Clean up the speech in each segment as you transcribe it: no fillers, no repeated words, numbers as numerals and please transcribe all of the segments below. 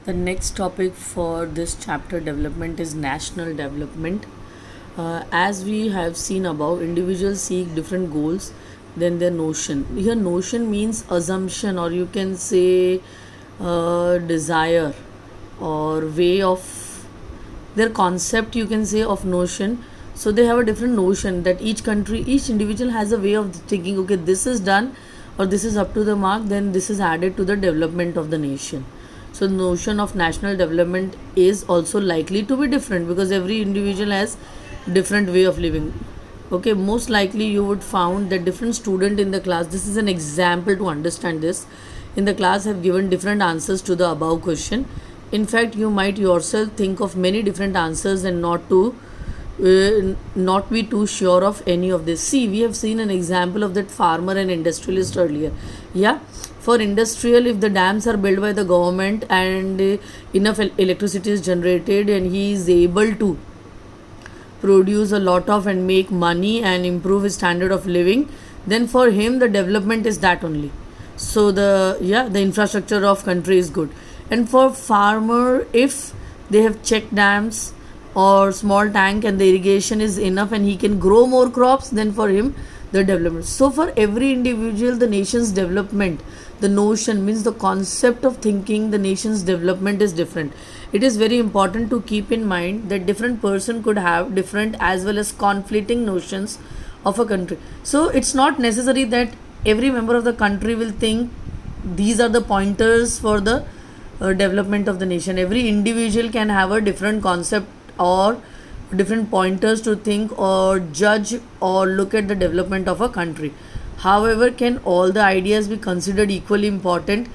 The next topic for this chapter development is national development. As we have seen above, individuals seek different goals than their notion. Here, notion means assumption, or you can say desire or way of their concept, you can say, of notion. So they have a different notion that each country, each individual has a way of thinking, okay, this is done or this is up to the mark, then this is added to the development of the nation. So the notion of national development is also likely to be different because every individual has different way of living. Okay, most likely you would found that different student in the class, this is an example to understand this, in the class have given different answers to the above question. In fact, you might yourself think of many different answers and not be too sure of any of this. See, we have seen an example of that farmer and industrialist earlier. Yeah, for industrial, if the dams are built by the government and enough electricity is generated and he is able to produce a lot of and make money and improve his standard of living, then for him the development is that only. So the infrastructure of country is good. And for farmer, if they have check dams or small tank and the irrigation is enough and he can grow more crops, then for him the development. So for every individual, the nation's development, the notion means the concept of thinking the nation's development is different. It is very important to keep in mind that different person could have different as well as conflicting notions of a country. So it's not necessary that every member of the country will think these are the pointers for the development of the nation. Every individual can have a different concept or different pointers to think or judge or look at the development of a country. However, can all the ideas be considered equally important?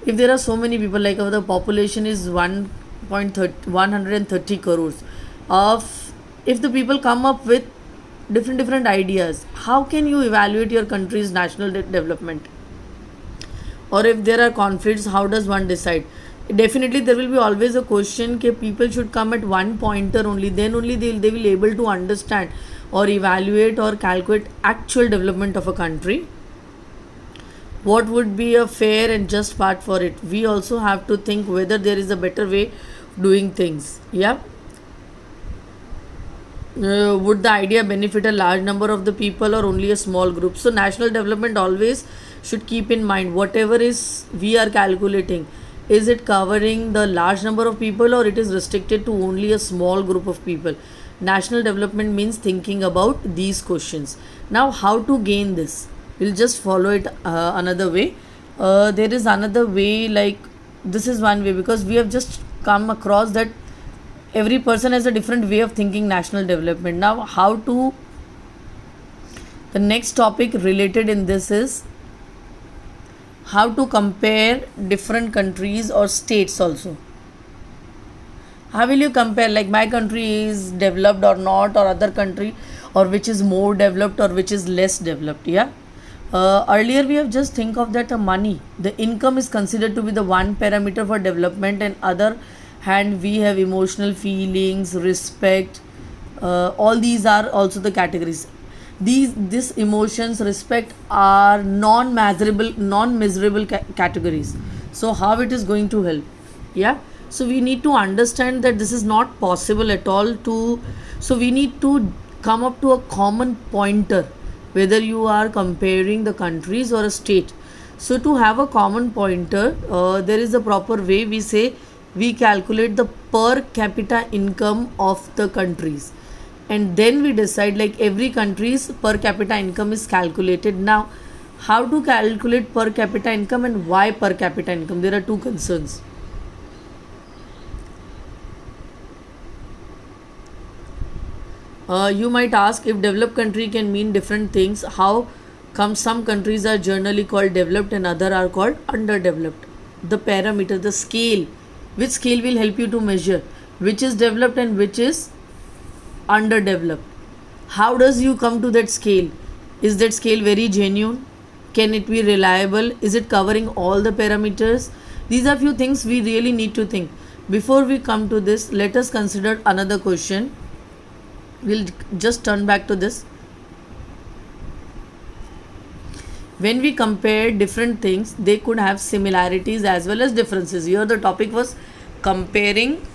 If there are so many people, like the population is 130 crores, of if the people come up with different ideas, how can you evaluate your country's national development? Or if there are conflicts, how does one decide? Definitely there will be always a question that people should come at one pointer only, then only they will able to understand or evaluate or calculate actual development of a country. What would be a fair and just part for it? We also have to think whether there is a better way doing things. Yeah, would the idea benefit a large number of the people or only a small group? So national development always should keep in mind whatever is we are calculating, is it covering the large number of people or it is restricted to only a small group of people? National development means thinking about these questions. Now how to gain this, we'll just follow it another way. There is another way, like this is one way, because we have just come across that every person has a different way of thinking national development. Now how to, the next topic related in this is how to compare different countries or states also. How will you compare, like my country is developed or not, or other country, or which is more developed or which is less developed? Yeah, earlier we have just think of that money, the income is considered to be the one parameter for development, and other hand we have emotional feelings, respect, all these are also the categories. These emotions, respect are non measurable categories. So how it is going to help? Yeah, so we need to understand that this is not possible at all to, so we need to come up to a common pointer whether you are comparing the countries or a state. So to have a common pointer, there is a proper way. We say we calculate the per capita income of the countries, and then we decide, like every country's per capita income is calculated. Now how to calculate per capita income and why per capita income? There are two concerns. You might ask, if developed country can mean different things, how come some countries are generally called developed and other are called underdeveloped? The parameter, the scale, which scale will help you to measure which is developed and which is underdeveloped? How does you come to that scale? Is that scale very genuine? Can it be reliable? Is it covering all the parameters? These are few things we really need to think. Before we come to this, let us consider another question. We'll just turn back to this. When we compare different things, they could have similarities as well as differences. Here the topic was comparing,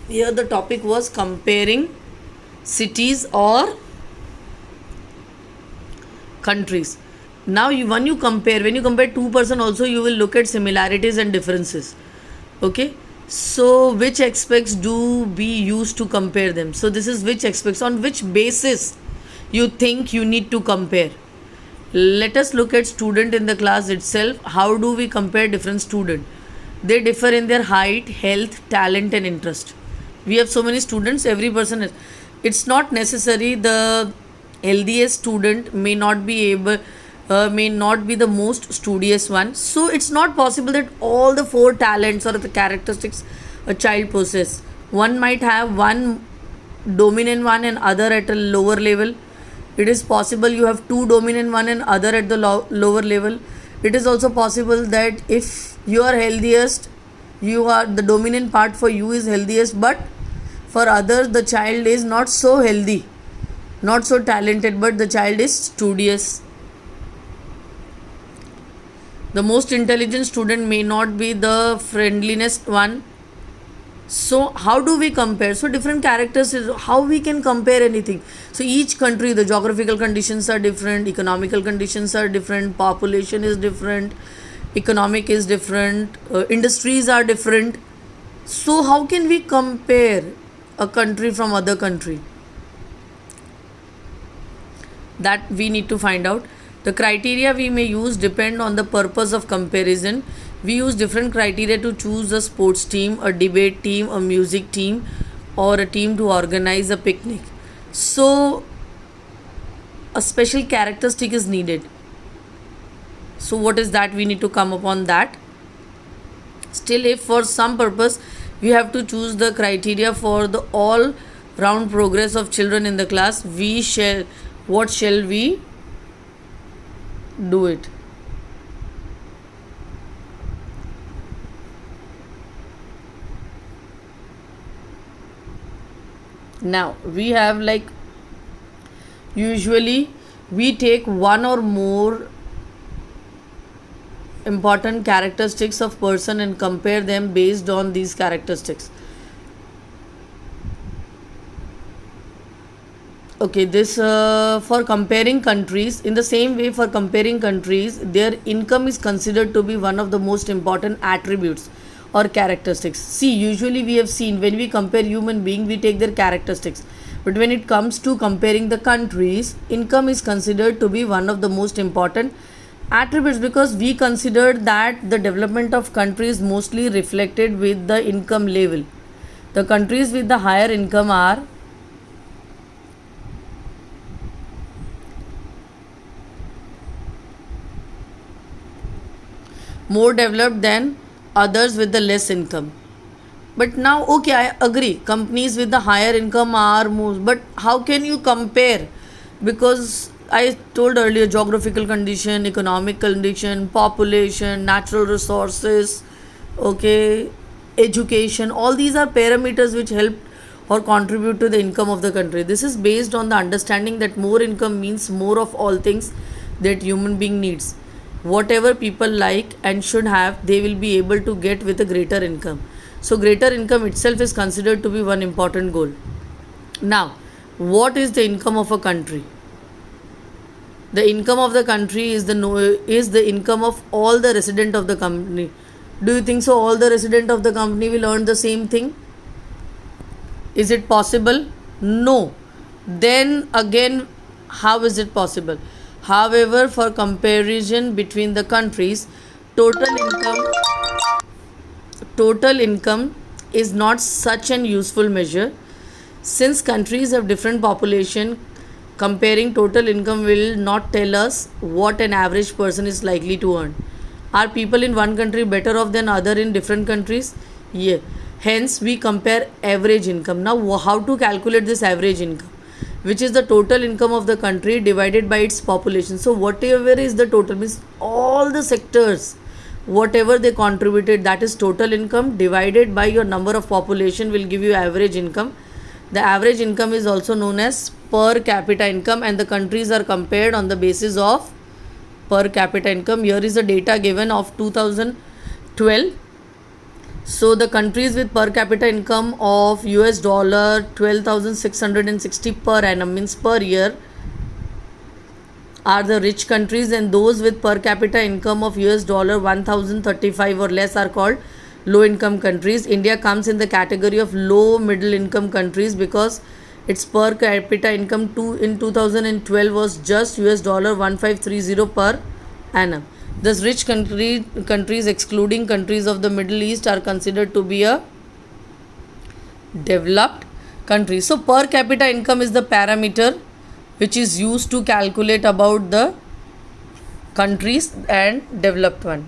here the topic was comparing cities or countries. Now when you compare two person also, you will look at similarities and differences. Okay, so which aspects do we use to compare them? So this is which aspects, on which basis you think you need to compare. Let us look at student in the class itself. How do we compare different student? They differ in their height, health, talent and interest. We have so many students, every person is, it's not necessary the healthiest student may not be able may not be the most studious one. So it's not possible that all the four talents or the characteristics a child possesses. One might have one dominant one and other at a lower level. It is possible you have two dominant one and other at the lower level. It is also possible that if you are healthiest, you are the dominant part for you is healthiest, but for others the child is not so healthy, not so talented, but the child is studious. The most intelligent student may not be the friendliest one. So how do we compare? So different characters is how we can compare anything. So each country, the geographical conditions are different, economical conditions are different, population is different, economic is different, industries are different. So how can we compare a country from other country? That we need to find out. The criteria we may use depend on the purpose of comparison. We use different criteria to choose a sports team, a debate team, a music team, or a team to organize a picnic. So a special characteristic is needed. So what is that? We need to come upon that. Still, if for some purpose we have to choose the criteria for the all round progress of children in the class, what shall we do it? Now we have like, usually we take one or more important characteristics of person and compare them based on these characteristics. Okay, this for comparing countries, in the same way for comparing countries, their income is considered to be one of the most important attributes or characteristics. See, usually we have seen when we compare human being, we take their characteristics. But when it comes to comparing the countries, income is considered to be one of the most important attributes, because we consider that the development of countries mostly reflected with the income level. The countries with the higher income are more developed than others with the less income. But now, okay, I agree, companies with the higher income are more, but how can you compare? Because I told earlier, geographical condition, economic condition, population, natural resources, okay, education, all these are parameters which help or contribute to the income of the country. This is based on the understanding that more income means more of all things that human being needs. Whatever people like and should have, they will be able to get with a greater income. So greater income itself is considered to be one important goal. Now, what is the income of a country? The income of the country is the income of all the resident of the company. Do you think so all the resident of the company will earn the same thing? Is it possible? No. Then again, how is it possible? However, for comparison between the countries, total income is not such an useful measure. Since countries have different population, comparing total income will not tell us what an average person is likely to earn. Are people in one country better off than other in different countries? Yeah. Hence, we compare average income. Now, how to calculate this average income? Which is the total income of the country divided by its population. So whatever is the total, means all the sectors, whatever they contributed, that is total income, divided by your number of population will give you average income. The average income is also known as per capita income, and the countries are compared on the basis of per capita income. Here is the data given of 2012. So the countries with per capita income of US dollar 12,660 per annum, means per year, are the rich countries, and those with per capita income of US dollar 1,035 or less are called low income countries. India comes in the category of low middle income countries because its per capita income in 2012 was just US dollar 1530 per annum. Thus rich countries excluding countries of the Middle East are considered to be a developed country. So per capita income is the parameter which is used to calculate about the countries and developed one.